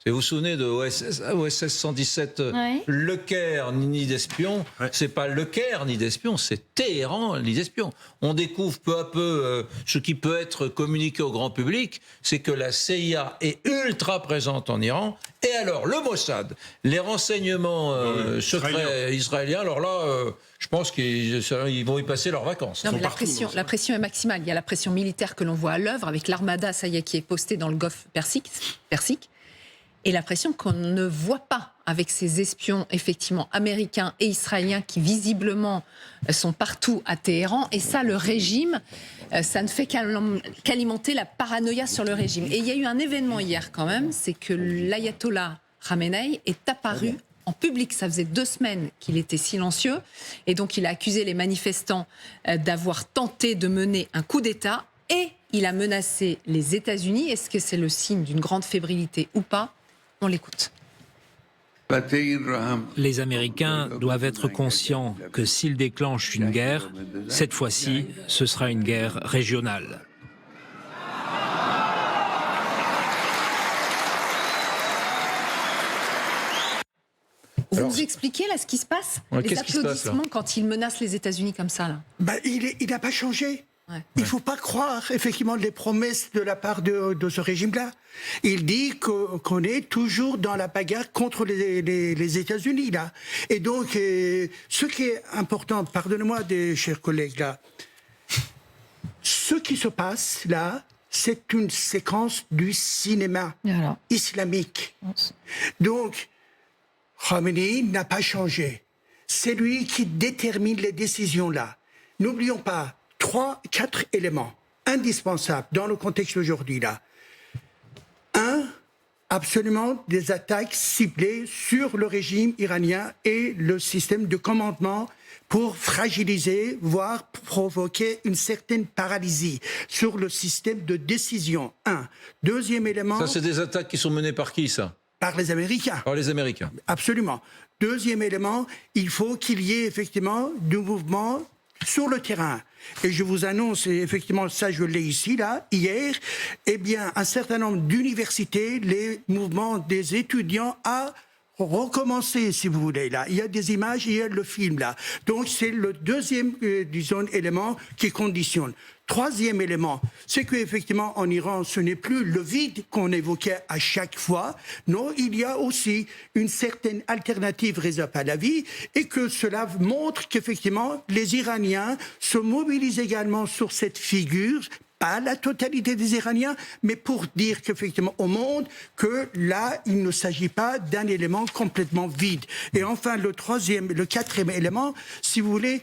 Vous vous souvenez de OSS 117, Ouais. Le Caire, ni d'espions. Ouais. C'est pas Le Caire, ni d'espions, c'est Téhéran, ni d'espions. On découvre peu à peu ce qui peut être communiqué au grand public, c'est que la CIA est ultra présente en Iran. Et alors, le Mossad, les renseignements secrets israéliens, alors là, je pense qu'ils vont y passer leurs vacances. Non, mais partout, la pression est maximale. Il y a la pression militaire que l'on voit à l'œuvre avec l'armada, ça y est, qui est postée dans le Golfe Persique. Et la pression qu'on ne voit pas avec ces espions, effectivement, américains et israéliens qui, visiblement, sont partout à Téhéran. Et ça, le régime, ça ne fait qu'alimenter la paranoïa sur le régime. Et il y a eu un événement hier, quand même, c'est que l'ayatollah Khamenei est apparu en public. Ça faisait 2 semaines qu'il était silencieux. Et donc, il a accusé les manifestants d'avoir tenté de mener un coup d'État. Et il a menacé les États-Unis. Est-ce que c'est le signe d'une grande fébrilité ou pas ? On l'écoute. Les Américains doivent être conscients que s'ils déclenchent une guerre, cette fois-ci, ce sera une guerre régionale. Vous nous expliquez là ce qui se passe ? Ouais, Les qu'est-ce qui se passe, là applaudissements quand ils menacent les États-Unis comme ça là. Il n'a pas changé. Ouais. Il ne faut pas croire, effectivement, les promesses de la part de ce régime-là. Il dit qu'on est toujours dans la bagarre contre les États-Unis, là. Et donc, ce qui est important, pardonnez-moi, chers collègues, là, ce qui se passe, là, c'est une séquence du cinéma Voilà. islamique. Donc, Khamenei n'a pas changé. C'est lui qui détermine les décisions, là. N'oublions pas 3-4 éléments indispensables dans le contexte d'aujourd'hui là. Absolument des attaques ciblées sur le régime iranien et le système de commandement pour fragiliser, voire provoquer une certaine paralysie sur le système de décision. Deuxième élément... Ça, c'est des attaques qui sont menées par qui, ça ? Par les Américains. Par les Américains. Absolument. Deuxième élément, il faut qu'il y ait effectivement du mouvement sur le terrain. Et je vous annonce, et effectivement, ça je l'ai ici, là, hier, eh bien, un certain nombre d'universités, les mouvements des étudiants à recommencer, si vous voulez, là. Il y a des images, il y a le film, là. Donc, c'est le deuxième, disons, élément qui conditionne. Troisième élément, c'est qu'effectivement, en Iran, ce n'est plus le vide qu'on évoquait à chaque fois. Non, il y a aussi une certaine alternative réservée à la vie et que cela montre qu'effectivement, les Iraniens se mobilisent également sur cette figure, pas la totalité des Iraniens, mais pour dire qu'effectivement au monde, que là, il ne s'agit pas d'un élément complètement vide. Et enfin, le quatrième élément, si vous voulez,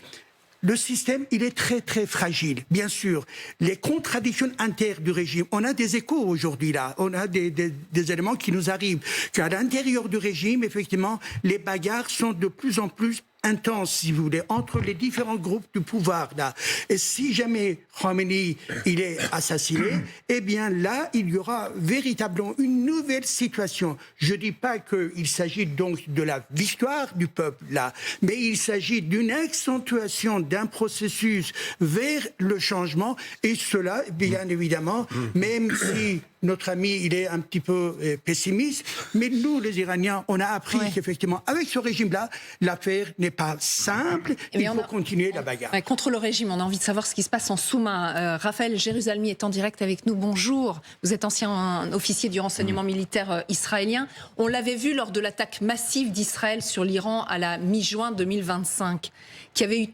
le système, il est très, très fragile. Bien sûr, les contradictions internes du régime, on a des échos aujourd'hui, là. On a des éléments qui nous arrivent. Qu'à l'intérieur du régime, effectivement, les bagarres sont de plus en plus intense, si vous voulez, entre les différents groupes du pouvoir, là. Et si jamais Khamenei, il est assassiné, eh bien là, il y aura véritablement une nouvelle situation. Je ne dis pas qu'il s'agit donc de la victoire du peuple, là, mais il s'agit d'une accentuation d'un processus vers le changement, et cela, bien évidemment, même si notre ami, il est un petit peu pessimiste, mais nous, les Iraniens, on a appris qu'effectivement, avec ce régime-là, l'affaire n'est pas simple, il faut continuer la bagarre. Contre le régime, on a envie de savoir ce qui se passe en sous-main. Raphaël Jérusalemi est en direct avec nous. Bonjour, vous êtes ancien officier du renseignement militaire israélien. On l'avait vu lors de l'attaque massive d'Israël sur l'Iran à la mi-juin 2025, qui avait eu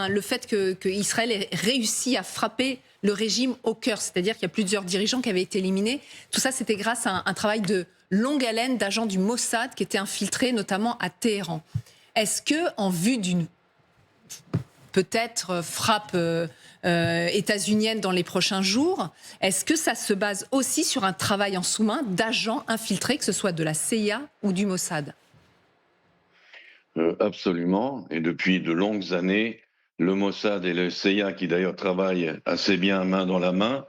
le fait que Israël ait réussi à frapper le régime au cœur, c'est-à-dire qu'il y a plusieurs dirigeants qui avaient été éliminés. Tout ça, c'était grâce à un travail de longue haleine d'agents du Mossad qui étaient infiltrés, notamment à Téhéran. Est-ce que, en vue d'une peut-être frappe états-unienne dans les prochains jours, est-ce que ça se base aussi sur un travail en sous-main d'agents infiltrés, que ce soit de la CIA ou du Mossad ? Absolument. Et depuis de longues années, le Mossad et le CIA, qui d'ailleurs travaillent assez bien main dans la main,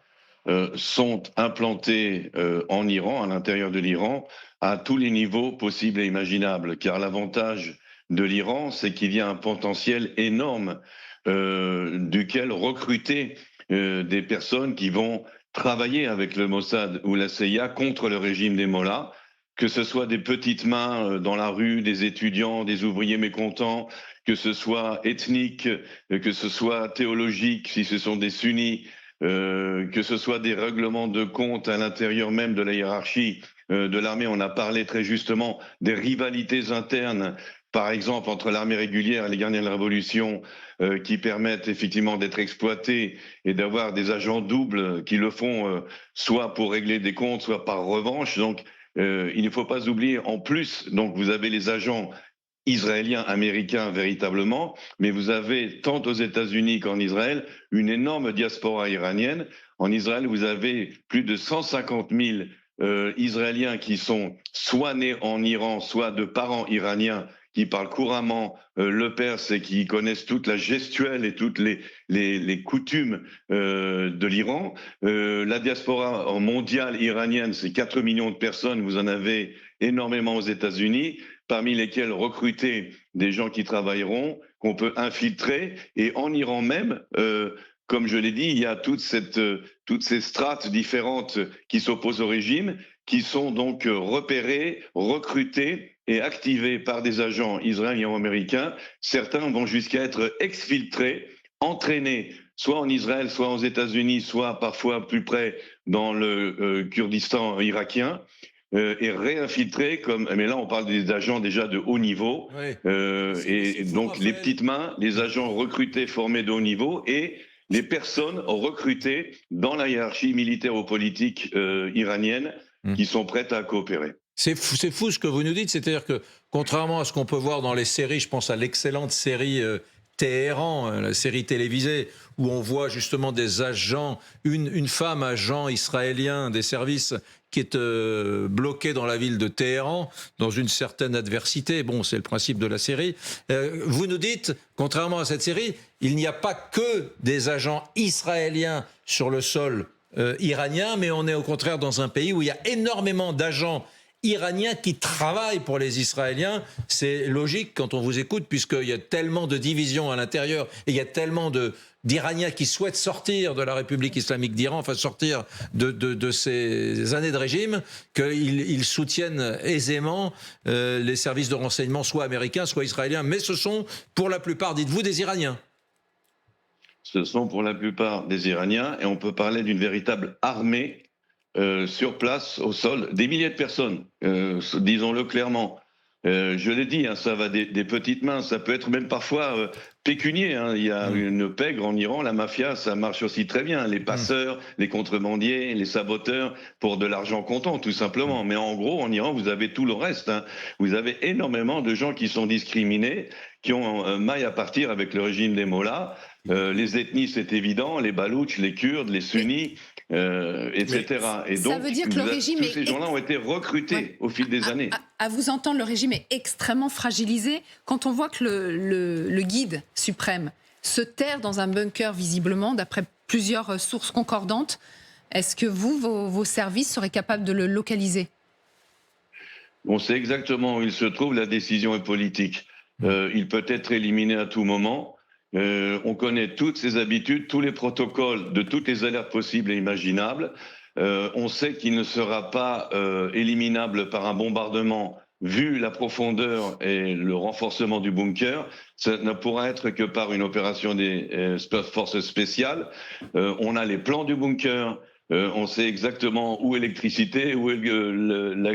sont implantés en Iran, à l'intérieur de l'Iran, à tous les niveaux possibles et imaginables. Car l'avantage de l'Iran, c'est qu'il y a un potentiel énorme duquel recruter des personnes qui vont travailler avec le Mossad ou la CIA contre le régime des Mollahs. que ce soit des petites mains dans la rue, des étudiants, des ouvriers mécontents, que ce soit ethnique, que ce soit théologique, si ce sont des sunnis, que ce soit des règlements de compte à l'intérieur même de la hiérarchie de l'armée. On a parlé très justement des rivalités internes, par exemple entre l'armée régulière et les gardiens de la Révolution, qui permettent effectivement d'être exploités et d'avoir des agents doubles qui le font soit pour régler des comptes, soit par revanche. Donc, il ne faut pas oublier, en plus, donc vous avez les agents israéliens, américains véritablement, mais vous avez, tant aux États-Unis qu'en Israël, une énorme diaspora iranienne. En Israël, vous avez plus de 150 000 Israéliens qui sont soit nés en Iran, soit de parents iraniens qui parlent couramment le perse et qui connaissent toute la gestuelle et toutes les coutumes de l'Iran. La diaspora mondiale iranienne, c'est 4 millions de personnes. Vous en avez énormément aux États-Unis, parmi lesquels recruter des gens qui travailleront, qu'on peut infiltrer. Et en Iran même, comme je l'ai dit, il y a toutes ces strates différentes qui s'opposent au régime, qui sont donc repérées, recrutées et activées par des agents israéliens ou américains. Certains vont jusqu'à être exfiltrés, entraînés, soit en Israël, soit aux États-Unis, soit parfois plus près dans le Kurdistan irakien, et réinfiltrés, mais là on parle des agents déjà de haut niveau, Oui. et donc Raphaël. les petites mains, les agents recrutés, formés de haut niveau, et les personnes recrutées dans la hiérarchie militaire ou politique iranienne qui sont prêtes à coopérer. C'est fou ce que vous nous dites, c'est-à-dire que contrairement à ce qu'on peut voir dans les séries, je pense à l'excellente série Téhéran, la série télévisée, où on voit justement des agents, une femme agent israélien des services qui est bloquée dans la ville de Téhéran, dans une certaine adversité. Bon, c'est le principe de la série. Vous nous dites, contrairement à cette série, il n'y a pas que des agents israéliens sur le sol iranien, mais on est au contraire dans un pays où il y a énormément d'agents iraniens qui travaillent pour les Israéliens. C'est logique quand on vous écoute, puisqu'il y a tellement de divisions à l'intérieur et il y a tellement d'Iraniens qui souhaitent sortir de la République islamique d'Iran, enfin sortir de ces années de régime, qu'ils soutiennent aisément les services de renseignement, soit américains, soit israéliens. Mais ce sont, pour la plupart, dites-vous, des Iraniens. Ce sont pour la plupart des Iraniens, et on peut parler d'une véritable armée sur place, au sol, des milliers de personnes, disons-le clairement. Je l'ai dit, ça va des petites mains, ça peut être même parfois pécunier. Il y a une pègre en Iran, la mafia, ça marche aussi très bien. Les passeurs, les contrebandiers, les saboteurs, pour de l'argent comptant, tout simplement. Mais en gros, en Iran, vous avez tout le reste. Vous avez énormément de gens qui sont discriminés, qui ont maille à partir avec le régime des mollahs. Les ethnies, c'est évident, les Baloutches, les Kurdes, les Sunnis, etc. Et donc, ça veut dire que le régime tous ces gens-là ont été recrutés au fil des années. À vous entendre, le régime est extrêmement fragilisé. Quand on voit que le guide suprême se terre dans un bunker, visiblement, d'après plusieurs sources concordantes, est-ce que vos services seraient capables de le localiser ? On sait exactement où il se trouve, la décision est politique. Il peut être éliminé à tout moment. On connaît toutes ses habitudes, tous les protocoles de toutes les alertes possibles et imaginables. On sait qu'il ne sera pas éliminable par un bombardement, vu la profondeur et le renforcement du bunker. Ça ne pourra être que par une opération des forces spéciales. On a les plans du bunker. On sait exactement où est l'électricité, où est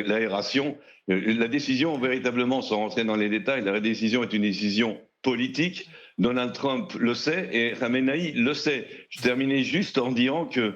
l'aération. La décision, véritablement, sans rentrer dans les détails, la décision est une décision politique. Donald Trump le sait et Khamenei le sait. Je terminais juste en disant que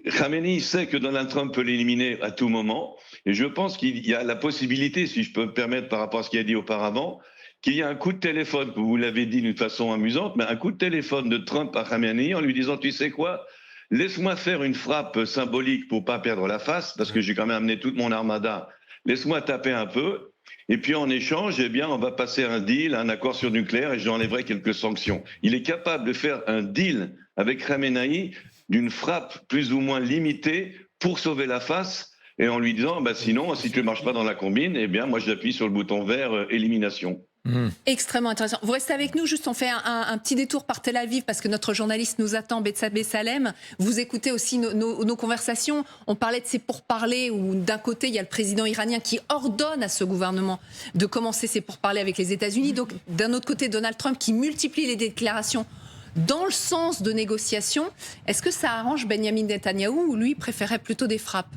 Khamenei sait que Donald Trump peut l'éliminer à tout moment. Et je pense qu'il y a la possibilité, si je peux me permettre par rapport à ce qu'il a dit auparavant, qu'il y a un coup de téléphone, vous l'avez dit d'une façon amusante, mais un coup de téléphone de Trump à Khamenei en lui disant « Tu sais quoi ? Laisse-moi faire une frappe symbolique pour pas perdre la face, parce que j'ai quand même amené toute mon armada. Laisse-moi taper un peu. Et puis en échange, eh bien, on va passer un deal, un accord sur le nucléaire et j'enlèverai quelques sanctions. » Il est capable de faire un deal avec Khamenei d'une frappe plus ou moins limitée pour sauver la face et en lui disant sinon, si tu ne marches pas dans la combine, eh bien, moi j'appuie sur le bouton vert élimination. Extrêmement intéressant. Vous restez avec nous, juste on fait un petit détour par Tel Aviv parce que notre journaliste nous attend, Betsabé Salem. Vous écoutez aussi nos conversations. On parlait de ces pourparlers où d'un côté il y a le président iranien qui ordonne à ce gouvernement de commencer ses pourparlers avec les États-Unis. Donc d'un autre côté Donald Trump qui multiplie les déclarations dans le sens de négociations. Est-ce que ça arrange Benyamin Netanyahou ou lui préférait plutôt des frappes ?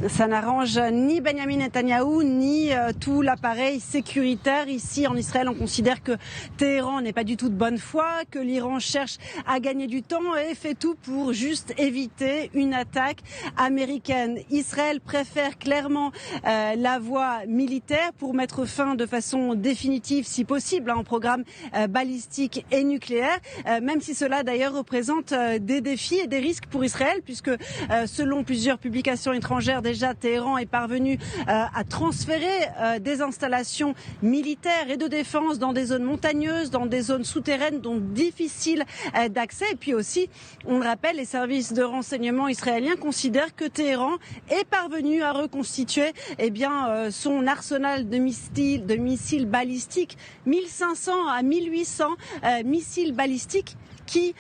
Ça n'arrange ni Benyamin Netanyahou, ni tout l'appareil sécuritaire. Ici, en Israël, on considère que Téhéran n'est pas du tout de bonne foi, que l'Iran cherche à gagner du temps et fait tout pour juste éviter une attaque américaine. Israël préfère clairement la voie militaire pour mettre fin de façon définitive, si possible, au programme balistique et nucléaire, même si cela d'ailleurs représente des défis et des risques pour Israël, puisque selon plusieurs publications étrangères, déjà Téhéran est parvenu à transférer des installations militaires et de défense dans des zones montagneuses, dans des zones souterraines, donc difficiles d'accès. Et puis aussi, on le rappelle, les services de renseignement israéliens considèrent que Téhéran est parvenu à reconstituer son arsenal de missiles balistiques, 1500 à 1800 missiles balistiques qui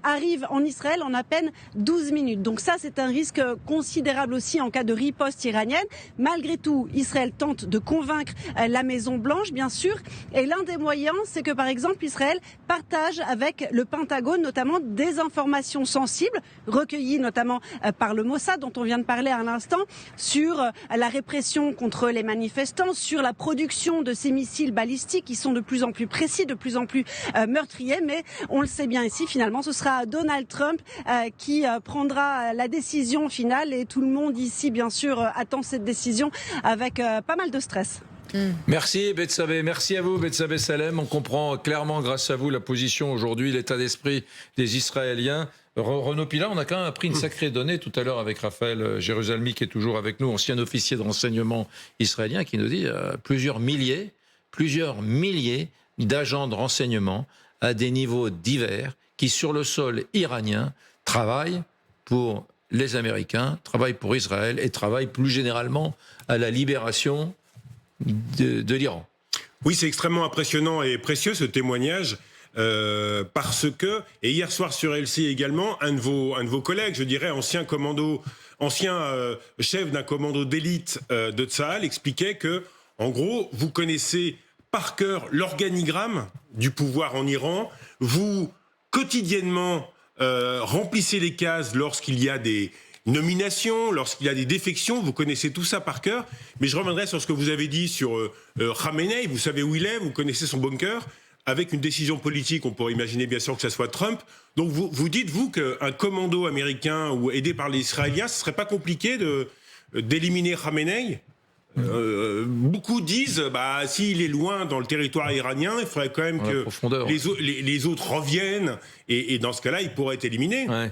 arrivent en Israël en à peine 12 minutes. Donc ça, c'est un risque considérable aussi en cas de riposte iranienne. Malgré tout, Israël tente de convaincre la Maison-Blanche, bien sûr. Et l'un des moyens, c'est que, par exemple, Israël partage avec le Pentagone notamment des informations sensibles, recueillies notamment par le Mossad, dont on vient de parler à l'instant, sur la répression contre les manifestants, sur la production de ces missiles balistiques qui sont de plus en plus précis, de plus en plus meurtriers. Mais on le sait bien ici, finalement, ce sera Donald Trump qui prendra la décision finale et tout le monde ici, bien sûr, attend cette décision avec pas mal de stress. Merci Betsabé, merci à vous Betsabé Salem. On comprend clairement grâce à vous la position aujourd'hui, l'état d'esprit des Israéliens. Renaud Pilat, on a quand même appris une sacrée donnée tout à l'heure avec Raphaël Jérusalemi qui est toujours avec nous, ancien officier de renseignement israélien, qui nous dit plusieurs milliers d'agents de renseignement à des niveaux divers qui, sur le sol iranien, travaillent pour les Américains, travaillent pour Israël et travaillent plus généralement à la libération de l'Iran. Oui, c'est extrêmement impressionnant et précieux ce témoignage parce que, et hier soir sur LCI également, un de vos collègues, je dirais ancien chef d'un commando d'élite de Tsahal, expliquait que, en gros, vous connaissez par cœur l'organigramme du pouvoir en Iran, vous quotidiennement remplissez les cases lorsqu'il y a des nominations, lorsqu'il y a des défections, vous connaissez tout ça par cœur. Mais je reviendrai sur ce que vous avez dit sur Khamenei, vous savez où il est, vous connaissez son bunker. Avec une décision politique, on pourrait imaginer bien sûr que ça soit Trump. Donc vous dites, vous, qu'un commando américain ou aidé par les Israéliens, ce serait pas compliqué d'éliminer Khamenei ? Beaucoup disent, s'il est loin dans le territoire iranien, il faudrait quand même que les autres reviennent, et dans ce cas-là, il pourrait être éliminé. Ouais.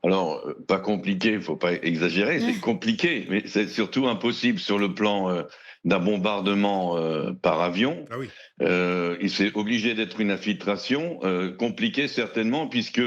Alors, pas compliqué, il ne faut pas exagérer, c'est compliqué, mais c'est surtout impossible sur le plan d'un bombardement par avion. Ah oui. Il s'est obligé d'être une infiltration, compliquée certainement, puisque,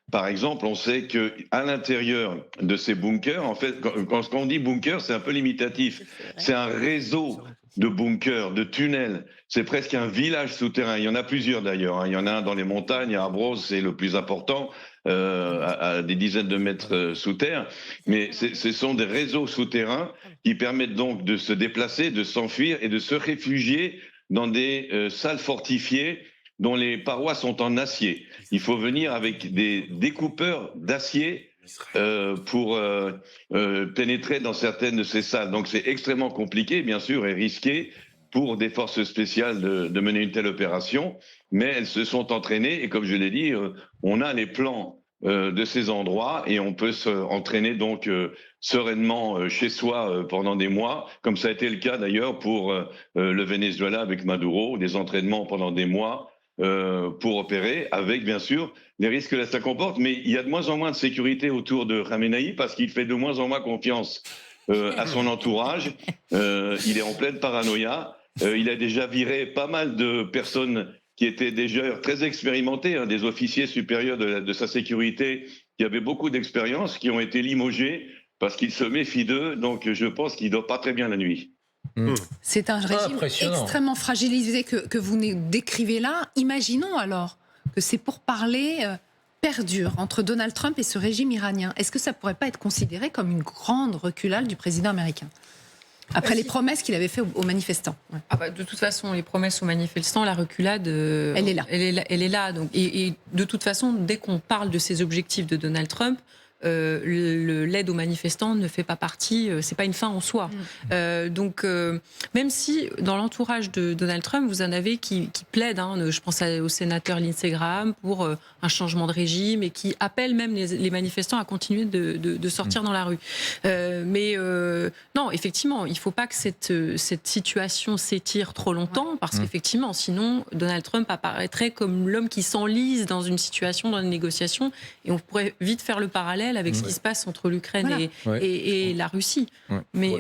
par exemple, on sait qu'à l'intérieur de ces bunkers, en fait, quand on dit bunker, c'est un peu limitatif. C'est un réseau de bunkers, de tunnels. C'est presque un village souterrain. Il y en a plusieurs d'ailleurs. Il y en a un dans les montagnes, à Abros, c'est le plus important, à des dizaines de mètres sous terre. Mais ce sont des réseaux souterrains qui permettent donc de se déplacer, de s'enfuir et de se réfugier dans des salles fortifiées dont les parois sont en acier. Il faut venir avec des découpeurs d'acier pour pénétrer dans certaines de ces salles. Donc c'est extrêmement compliqué, bien sûr, et risqué pour des forces spéciales de mener une telle opération, mais elles se sont entraînées, et comme je l'ai dit, on a les plans de ces endroits, et on peut s'entraîner donc sereinement chez soi pendant des mois, comme ça a été le cas d'ailleurs pour le Venezuela avec Maduro, des entraînements pendant des mois, pour opérer, avec bien sûr les risques que ça comporte, mais il y a de moins en moins de sécurité autour de Khamenei parce qu'il fait de moins en moins confiance à son entourage. Il est en pleine paranoïa. Il a déjà viré pas mal de personnes qui étaient déjà très expérimentées, des officiers supérieurs de sa sécurité qui avaient beaucoup d'expérience, qui ont été limogés parce qu'il se méfie d'eux, donc je pense qu'il ne dort pas très bien la nuit. C'est un régime Impressionnant. extrêmement fragilisé que vous décrivez là. Imaginons alors que ces pourparlers perdurent entre Donald Trump et ce régime iranien. Est-ce que ça ne pourrait pas être considéré comme une grande reculade du président américain ? Après les promesses qu'il avait faites aux manifestants. Ouais. Ah bah, de toute façon, les promesses aux manifestants, la reculade, Elle est là. Elle est là. Donc, et de toute façon, dès qu'on parle de ces objectifs de Donald Trump, l'aide aux manifestants ne fait pas partie, c'est pas une fin en soi. Donc, même si dans l'entourage de Donald Trump, vous en avez qui plaident, je pense au sénateur Lindsey Graham pour un changement de régime et qui appellent même les manifestants à continuer de sortir dans la rue. Mais non, effectivement, il ne faut pas que cette situation s'étire trop longtemps parce qu'effectivement, sinon, Donald Trump apparaîtrait comme l'homme qui s'enlise dans une situation, dans une négociation, et on pourrait vite faire le parallèle avec ce qui se passe entre l'Ukraine et la Russie. Mais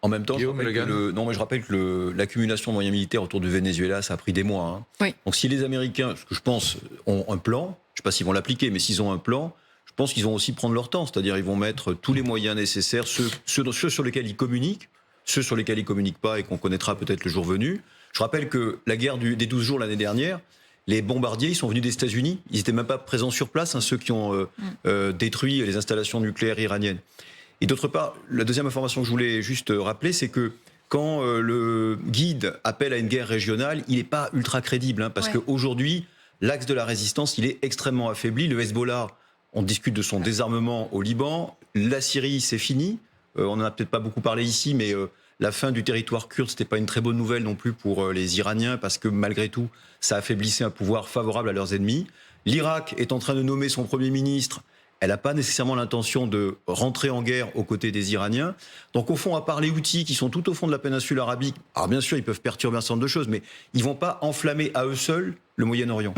en même temps, Guillaume, je rappelle que l'accumulation de moyens militaires autour du Venezuela, ça a pris des mois. Oui. Donc si les Américains, ce que je pense, ont un plan, je ne sais pas s'ils vont l'appliquer, mais s'ils ont un plan, je pense qu'ils vont aussi prendre leur temps. C'est-à-dire ils vont mettre tous les moyens nécessaires, ceux sur lesquels ils communiquent, ceux sur lesquels ils ne communiquent pas et qu'on connaîtra peut-être le jour venu. Je rappelle que la guerre des 12 jours l'année dernière, les bombardiers, ils sont venus des États-Unis. Ils n'étaient même pas présents sur place, ceux qui ont détruit les installations nucléaires iraniennes. Et d'autre part, la deuxième information que je voulais juste rappeler, c'est que quand le guide appelle à une guerre régionale, il n'est pas ultra crédible, parce qu'aujourd'hui, l'axe de la résistance, il est extrêmement affaibli. Le Hezbollah, on discute de son désarmement au Liban. La Syrie, c'est fini. On n'en a peut-être pas beaucoup parlé ici, mais la fin du territoire kurde, c'était pas une très bonne nouvelle non plus pour les Iraniens, parce que malgré tout, ça affaiblissait un pouvoir favorable à leurs ennemis. L'Irak est en train de nommer son Premier ministre. Elle n'a pas nécessairement l'intention de rentrer en guerre aux côtés des Iraniens. Donc au fond, à part les Houthis qui sont tout au fond de la péninsule arabique, alors bien sûr, ils peuvent perturber un certain nombre de choses, mais ils ne vont pas enflammer à eux seuls le Moyen-Orient.